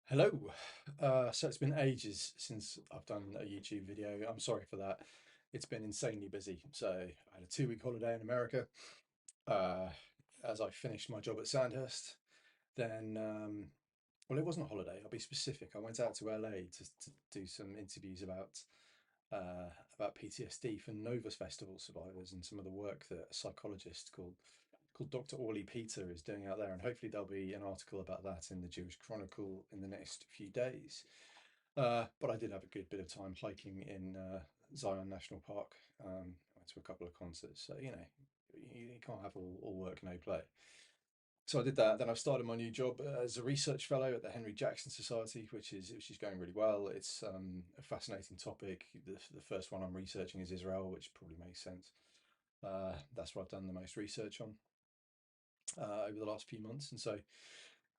Hello. So it's been ages since I've done a YouTube video. I'm sorry for that. It's been insanely busy. So I had a 2 week holiday in America. Uh, as I finished my job at Sandhurst, then well, it wasn't a holiday. I'll be specific. I went out to LA to do some interviews uh, about PTSD for Novus Festival survivors and some of the work that a psychologist called Dr. Orly Peter is doing out there. And hopefully there'll be an article about that in the Jewish Chronicle in the next few days. But I did have a good bit of time hiking in Zion National Park. I went to a couple of concerts. So, you can't have all work, no play. So I did that. Then I started my new job as a research fellow at the Henry Jackson Society, which is going really well. It's a fascinating topic. The first one I'm researching is Israel, which probably makes sense. That's what I've done the most research on over the last few months, and so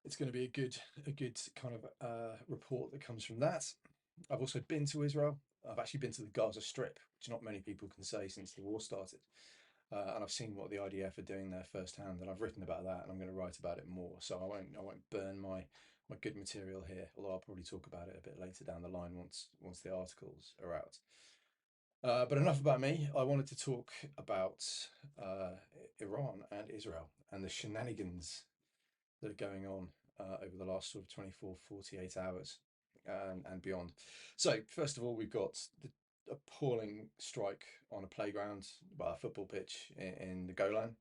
it's going to be a good kind of report that comes from that. I've also been to Israel. I've actually been to the Gaza Strip, which not many people can say since the war started. And I've seen what the IDF are doing there firsthand, and I've written about that, and I'm going to write about it more. So I won't burn my good material here, although I'll probably talk about it a bit later down the line once the articles are out. But enough about me. I wanted to talk about uh, Iran and Israel and the shenanigans that are going on over the last sort of 24, 48 hours and beyond. So, first of all, we've got the appalling strike on a playground, well, a football pitch in the Golan,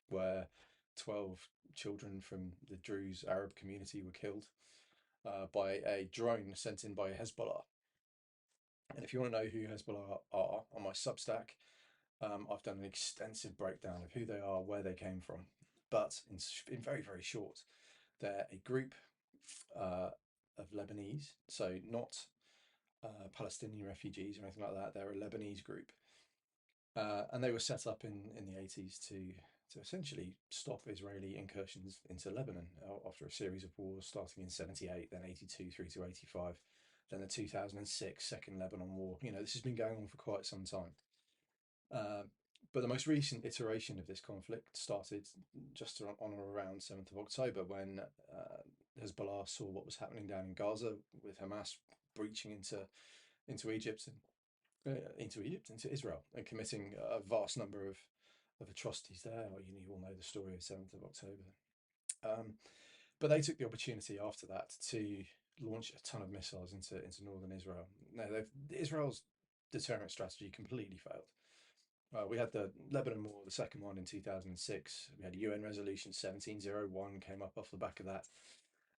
where 12 children from the Druze Arab community were killed by a drone sent in by Hezbollah. And if you want to know who Hezbollah are, on my Substack, I've done an extensive breakdown of who they are, where they came from. But in very, very short, they're a group uh, of Lebanese, so not Palestinian refugees or anything like that. They're a Lebanese group, and they were set up in the 80s to essentially stop Israeli incursions into Lebanon after a series of wars starting in 78, then 82 through to 85, then the 2006 Second Lebanon War. This has been going on for quite some time. Uh, but the most recent iteration of this conflict started just on or around 7th of October when Hezbollah saw what was happening down in Gaza with Hamas breaching into Egypt and into Israel, and committing a vast number of atrocities there. Well, you all know the story of 7th of October. Um, but they took the opportunity after that to launch a ton of missiles into northern Israel. Now, Israel's deterrent strategy completely failed. We had the Lebanon War, the second one in 2006. We had UN Resolution 1701 came up off the back of that.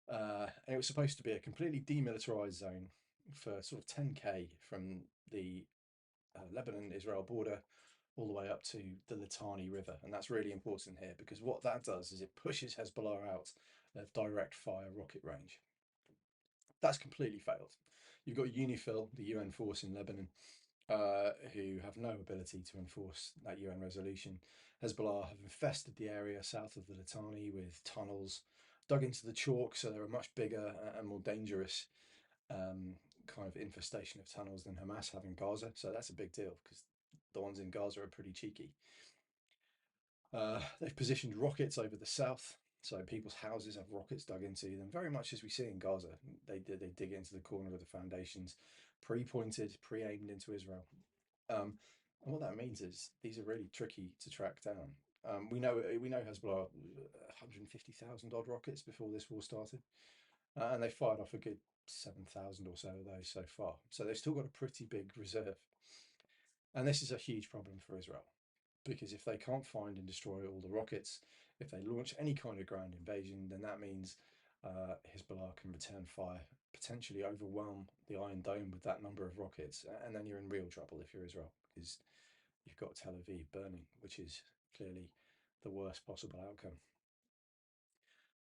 And it was supposed to be a completely demilitarized zone for sort of 10K from the Lebanon Israel border all the way up to the Litani River. And that's really important here because what that does is it pushes Hezbollah out of direct fire rocket range. That's completely failed. You've got UNIFIL, the UN force in Lebanon, who have no ability to enforce that UN resolution. Hezbollah have infested the area south of the Litani with tunnels dug into the chalk, so they're a much bigger and more dangerous kind of infestation of tunnels than Hamas have in Gaza. So that's a big deal because the ones in Gaza are pretty cheeky. They've positioned rockets over the south, so people's houses have rockets dug into them, very much as we see in Gaza. They dig into the corner of the foundations, pre-pointed, pre-aimed into Israel. And what that means is these are really tricky to track down. We know Hezbollah 150,000 odd rockets before this war started, and they fired off a good 7,000 or so of those so far. So they've still got a pretty big reserve, and this is a huge problem for Israel because if they can't find and destroy all the rockets, if they launch any kind of ground invasion, then that means Hezbollah can return fire, potentially overwhelm the Iron Dome with that number of rockets, and then you're in real trouble if you're Israel because you've got Tel Aviv burning, which is clearly the worst possible outcome.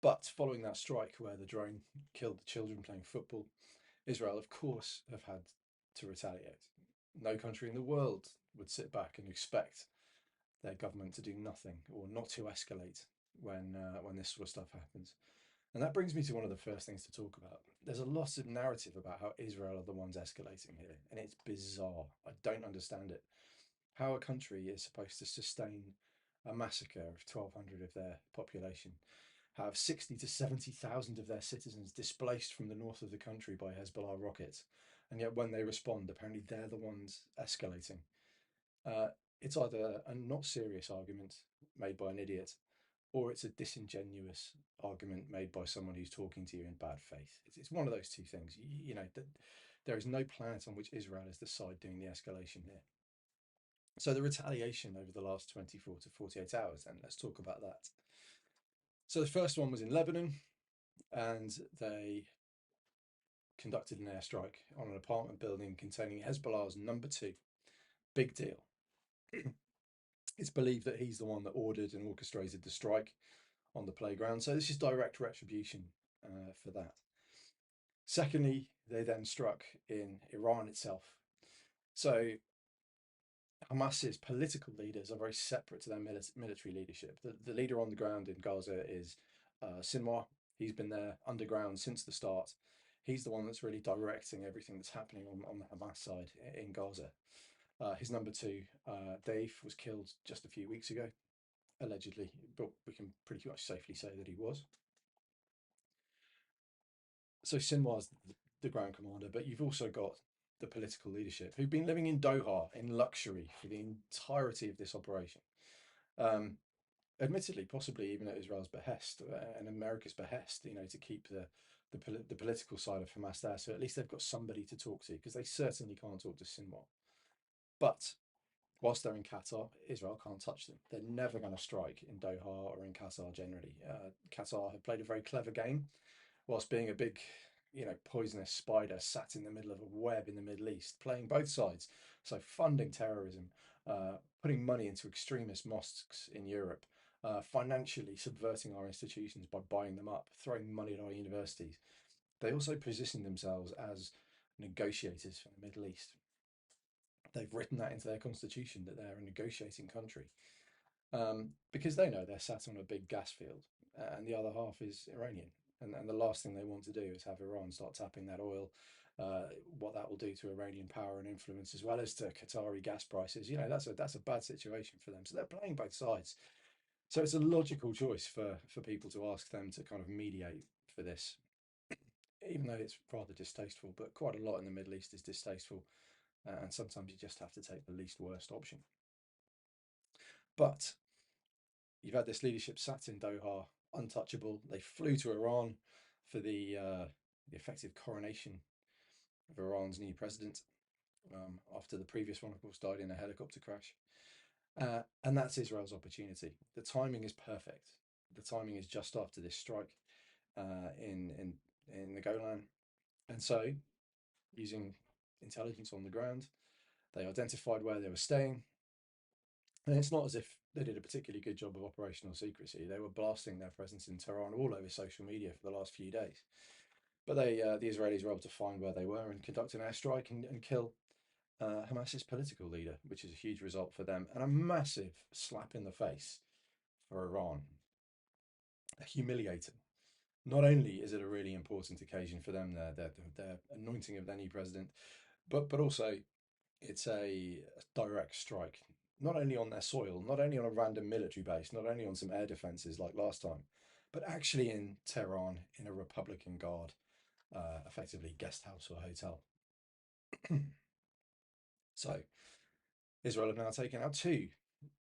But following that strike where the drone killed the children playing football, Israel, of course, have had to retaliate. No country in the world would sit back and expect their government to do nothing or not to escalate when this sort of stuff happens. And that brings me to one of the first things to talk about. There's a lot of narrative about how Israel are the ones escalating here, and it's bizarre. I don't understand it. How a country is supposed to sustain a massacre of 1,200 of their population have 60 to 70,000 of their citizens displaced from the north of the country by Hezbollah rockets. And yet, when they respond, apparently they're the ones escalating. Uh, it's either a not serious argument made by an idiot, or it's a disingenuous argument made by someone who's talking to you in bad faith. It's one of those two things. You know, there is no planet on which Israel is the side doing the escalation here. So the retaliation over the last 24 to 48 hours, then let's talk about that. So the first one was in Lebanon, and they conducted an airstrike on an apartment building containing Hezbollah's number two. Big deal. It's believed that he's the one that ordered and orchestrated the strike on the playground. So this is direct retribution for that. Secondly, they then struck in Iran itself. So Hamas's political leaders are very separate to their military leadership. The leader on the ground in Gaza is Sinwar. He's been there underground since the start. He's the one that's really directing everything that's happening on the Hamas side in Gaza. His number two, Dave, was killed just a few weeks ago, allegedly, but we can pretty much safely say that he was. So Sinwar's the ground commander, but you've also got the political leadership who've been living in Doha in luxury for the entirety of this operation. Um, Admittedly, possibly even at Israel's behest and America's behest, you know, to keep the political side of Hamas there. So at least they've got somebody to talk to, because they certainly can't talk to Sinwar. But whilst they're in Qatar, Israel can't touch them. They're never going to strike in Doha or in Qatar generally. Qatar have played a very clever game, whilst being a big, you know, poisonous spider sat in the middle of a web in the Middle East, playing both sides. So funding terrorism, putting money into extremist mosques in Europe, financially subverting our institutions by buying them up, throwing money at our universities. They also position themselves as negotiators for the Middle East. They've written that into their constitution that they're a negotiating country, because they know they're sat on a big gas field and the other half is Iranian. And the last thing they want to do is have Iran start tapping that oil. What that will do to Iranian power and influence, as well as to Qatari gas prices, you know, that's a bad situation for them. So they're playing both sides. So it's a logical choice for people to ask them to kind of mediate for this, even though it's rather distasteful. But quite a lot in the Middle East is distasteful, and sometimes you just have to take the least worst option. But you've had this leadership sat in Doha, untouchable. They flew to Iran for the effective coronation of Iran's new president, after the previous one, of course, died in a helicopter crash. And that's Israel's opportunity. The timing is perfect. The timing is just after this strike in the Golan. And so, using intelligence on the ground, they identified where they were staying. And it's not as if they did a particularly good job of operational secrecy. They were blasting their presence in Tehran all over social media for the last few days. But the Israelis were able to find where they were and conduct an airstrike and kill Hamas's political leader, which is a huge result for them and a massive slap in the face for Iran. Humiliating. Not only is it a really important occasion for them, their anointing of their new president, but also it's a direct strike, not only on their soil, not only on a random military base, not only on some air defenses like last time, but actually in Tehran in a Republican Guard, effectively guest house or hotel. So Israel have now taken out two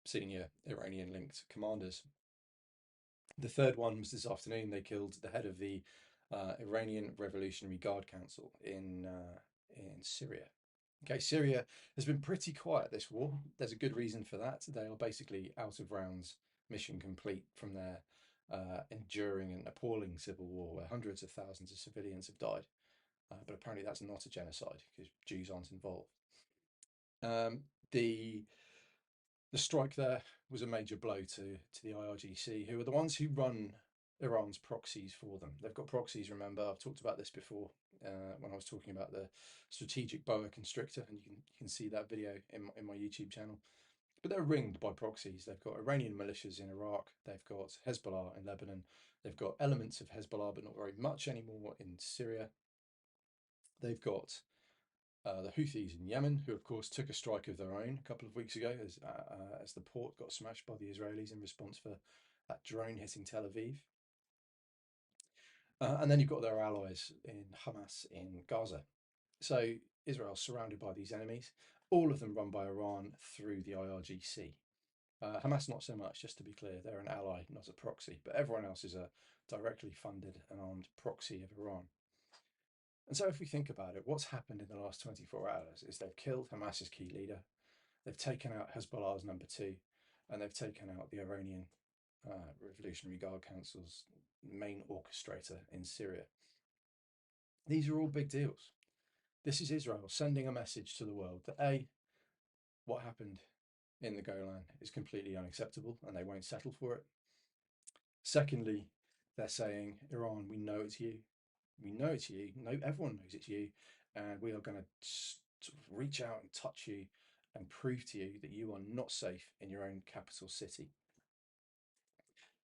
senior Iranian linked commanders. The third one was this afternoon. They killed the head of the Iranian Revolutionary Guard Council in Syria. Okay, Syria has been pretty quiet this war. There's a good reason for that. They are basically out of rounds, mission complete from their enduring and appalling civil war where hundreds of thousands of civilians have died. But apparently that's not a genocide because Jews aren't involved. The strike there was a major blow to the IRGC, who are the ones who run Iran's proxies for them. They've got proxies, remember, I've talked about this before when I was talking about the strategic boa constrictor, and you can see that video in my YouTube channel. But they're ringed by proxies. They've got Iranian militias in Iraq, they've got Hezbollah in Lebanon, they've got elements of Hezbollah, but not very much anymore in Syria. They've got the Houthis in Yemen, who of course took a strike of their own a couple of weeks ago as the port got smashed by the Israelis in response for that drone hitting Tel Aviv. And then you've got their allies in Hamas in Gaza. So Israel's surrounded by these enemies, all of them run by Iran through the IRGC. Hamas, not so much, just to be clear, they're an ally, not a proxy, but everyone else is a directly funded and armed proxy of Iran. And so, if we think about it, what's happened in the last 24 hours is they've killed Hamas's key leader, they've taken out Hezbollah's number two, and they've taken out the Iranian Revolutionary Guard Council's main orchestrator in Syria. These are all big deals. This is Israel sending a message to the world that A, what happened in the Golan is completely unacceptable and they won't settle for it. Secondly, they're saying, Iran, we know it's you. We know it's you. No, everyone knows it's you. And we are going to sort of reach out and touch you and prove to you that you are not safe in your own capital city.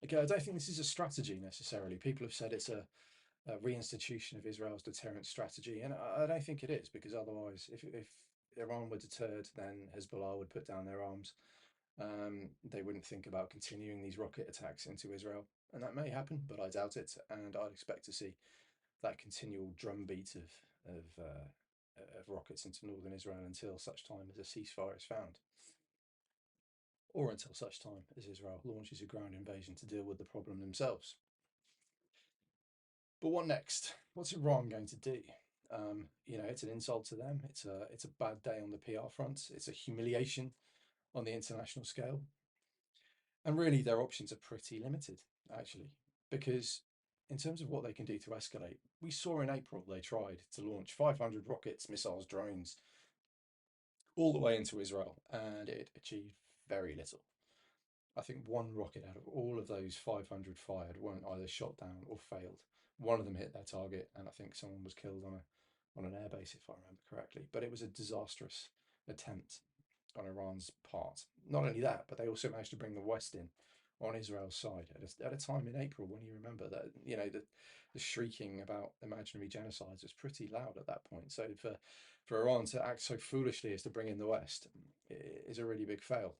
Okay, I don't think this is a strategy necessarily. People have said it's a reinstitution of Israel's deterrent strategy, and I don't think it is, because otherwise, if Iran were deterred, then Hezbollah would put down their arms. They wouldn't think about continuing these rocket attacks into Israel, and that may happen, but I doubt it. And I'd expect to see that continual drumbeat of rockets into northern Israel until such time as a ceasefire is found, or until such time as Israel launches a ground invasion to deal with the problem themselves. But what next? What's Iran going to do? It's an insult to them. It's a bad day on the PR front. It's a humiliation on the international scale. And really, their options are pretty limited, actually, because in terms of what they can do to escalate, we saw in April they tried to launch 500 rockets, missiles, drones all the way into Israel, and it achieved very little. I think one rocket out of all of those 500 fired weren't either shot down or failed. One of them hit their target, and I think someone was killed on an airbase, if I remember correctly. But it was a disastrous attempt on Iran's part. Not only that, but they also managed to bring the West in on Israel's side at a time in April when you remember that the shrieking about imaginary genocides was pretty loud at that point. So for Iran to act so foolishly as to bring in the West is a really big fail.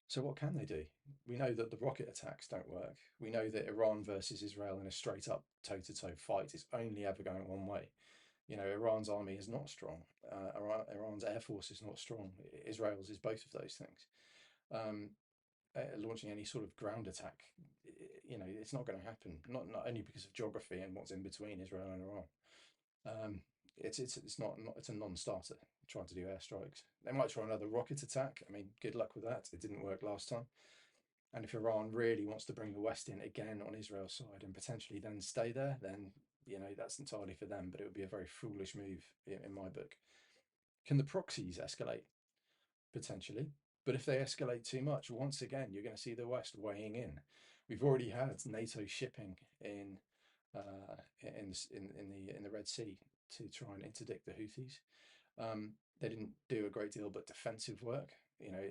So what can they do? We know that the rocket attacks don't work. We know that Iran versus Israel in a straight up toe-to-toe fight is only ever going one way. Iran's army is not strong. Iran's air force is not strong. Israel's is both of those things. Launching any sort of ground attack, it's not going to happen. Not only because of geography and what's in between Israel and Iran. It's a non-starter trying to do airstrikes. They might try another rocket attack. I mean, good luck with that. It didn't work last time. And if Iran really wants to bring the West in again on Israel's side and potentially then stay there, then that's entirely for them. But it would be a very foolish move in my book. Can the proxies escalate? Potentially. But if they escalate too much, once again, you're going to see the West weighing in. We've already had NATO shipping in the Red Sea to try and interdict the Houthis. They didn't do a great deal but defensive work.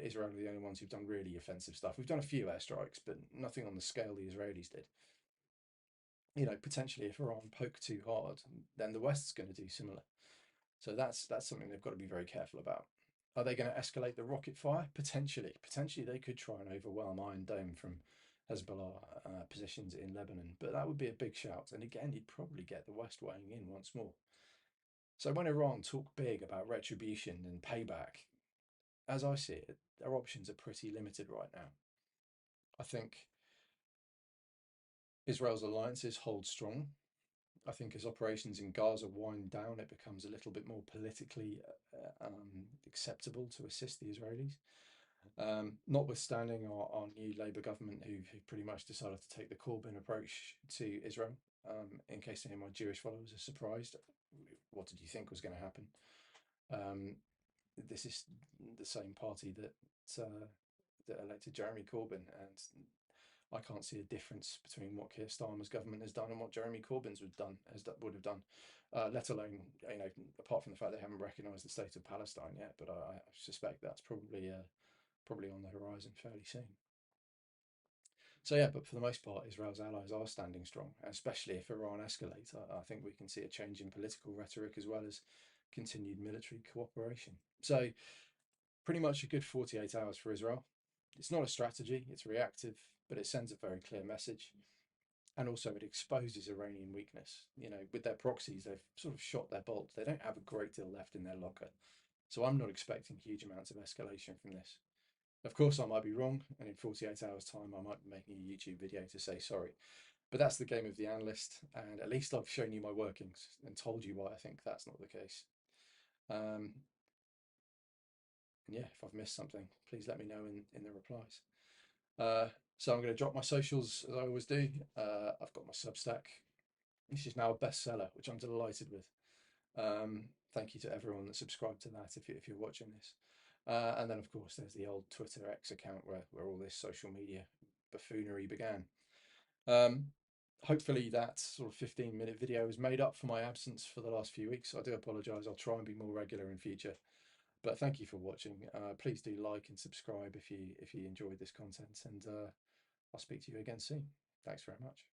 Israel are the only ones who've done really offensive stuff. We've done a few airstrikes, but nothing on the scale the Israelis did. Potentially if Iran poke too hard, then the West's going to do similar. So that's something they've got to be very careful about. Are they going to escalate the rocket fire? Potentially. Potentially they could try and overwhelm Iron Dome from Hezbollah positions in Lebanon, but that would be a big shout. And again, you'd probably get the West weighing in once more. So when Iran talk big about retribution and payback, as I see it, their options are pretty limited right now. I think Israel's alliances hold strong. I think as operations in Gaza wind down, it becomes a little bit more politically acceptable to assist the Israelis. Notwithstanding our new Labour government, who pretty much decided to take the Corbyn approach to Israel. In case any of my Jewish followers are surprised, what did you think was going to happen? This is the same party that elected Jeremy Corbyn, and I can't see a difference between what Keir Starmer's government has done and what Jeremy Corbyn's would have done. Let alone, apart from the fact they haven't recognised the state of Palestine yet, but I suspect that's probably on the horizon fairly soon. So yeah, but for the most part, Israel's allies are standing strong, especially if Iran escalates. I think we can see a change in political rhetoric as well as continued military cooperation. So pretty much a good 48 hours for Israel. It's not a strategy, it's reactive, but it sends a very clear message. And also, it exposes Iranian weakness. With their proxies, they've sort of shot their bolt. They don't have a great deal left in their locker. So I'm not expecting huge amounts of escalation from this. Of course, I might be wrong, and in 48 hours' time, I might be making a YouTube video to say sorry. But that's the game of the analyst, and at least I've shown you my workings and told you why I think that's not the case. Um, and yeah, if I've missed something, please let me know in the replies. Uh, so I'm going to drop my socials as I always do. I've got my Substack. This is now a bestseller, which I'm delighted with. Thank you to everyone that subscribed to that if you're watching this. And then, of course, there's the old Twitter X account where all this social media buffoonery began. Hopefully that sort of 15-minute video has made up for my absence for the last few weeks. I do apologise. I'll try and be more regular in future. But thank you for watching. Please do like and subscribe if you enjoyed this content, and I'll speak to you again soon. Thanks very much.